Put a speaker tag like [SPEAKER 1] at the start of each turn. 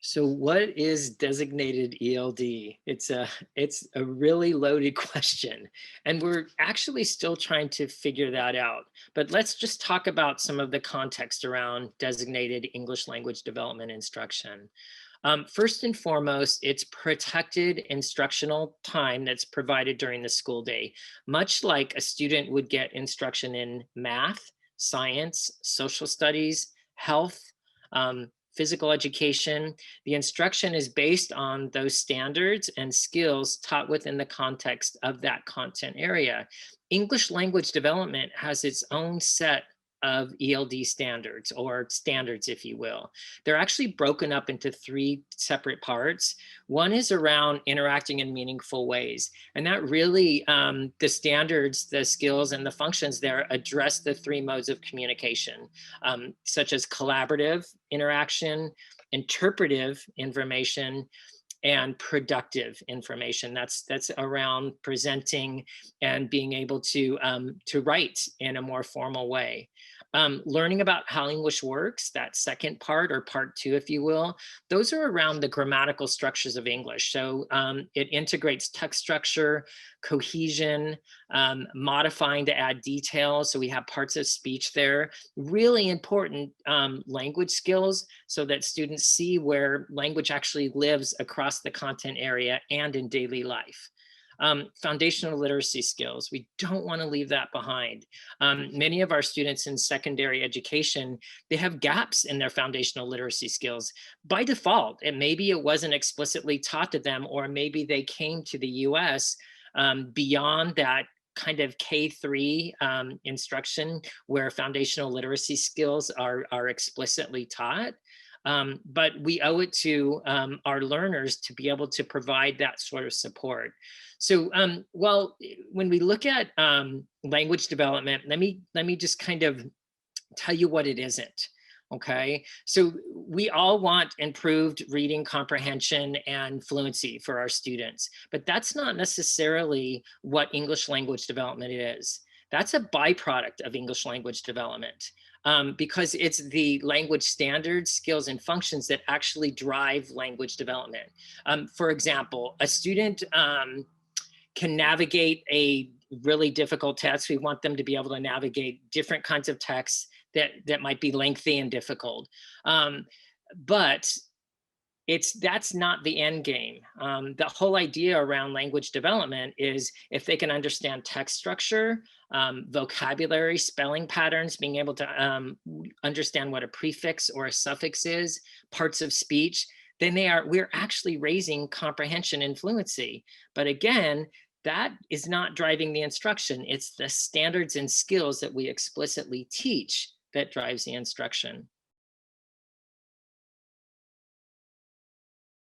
[SPEAKER 1] So what is designated ELD? It's a really loaded question, and we're actually still trying to figure that out. But let's just talk about some of the context around designated English language development instruction. First and foremost, it's protected instructional time that's provided during the school day, much like a student would get instruction in math, science, social studies, health, physical education. The instruction is based on those standards and skills taught within the context of that content area. English language development has its own set of ELD standards, or standards, if you will. They're actually broken up into three separate parts. One is around interacting in meaningful ways. And that really, the standards, the skills, and the functions there address the three modes of communication, such as collaborative interaction, interpretive information, and productive information. That's around presenting and being able to write in a more formal way. Learning about how English works, that second part, or part two, if you will, those are around the grammatical structures of English. So it integrates text structure, cohesion, modifying to add details. So we have parts of speech there. Really important language skills so that students see where language actually lives across the content area and in daily life. Foundational literacy skills. We don't want to leave that behind. Many of our students in secondary education, they have gaps in their foundational literacy skills by default. And maybe it wasn't explicitly taught to them, or maybe they came to the US beyond that kind of K3 instruction where foundational literacy skills are explicitly taught. But we owe it to our learners to be able to provide that sort of support. So, when we look at language development, let me just kind of tell you what it isn't. Okay, so we all want improved reading comprehension and fluency for our students, but that's not necessarily what English language development is. That's a byproduct of English language development. Because it's the language standards, skills, and functions that actually drive language development. For example, a student can navigate a really difficult text. We want them to be able to navigate different kinds of texts that might be lengthy and difficult. But that's not the end game. The whole idea around language development is if they can understand text structure, vocabulary, spelling patterns, being able to understand what a prefix or a suffix is, parts of speech, then we're actually raising comprehension and fluency. But again, that is not driving the instruction. It's the standards and skills that we explicitly teach that drives the instruction.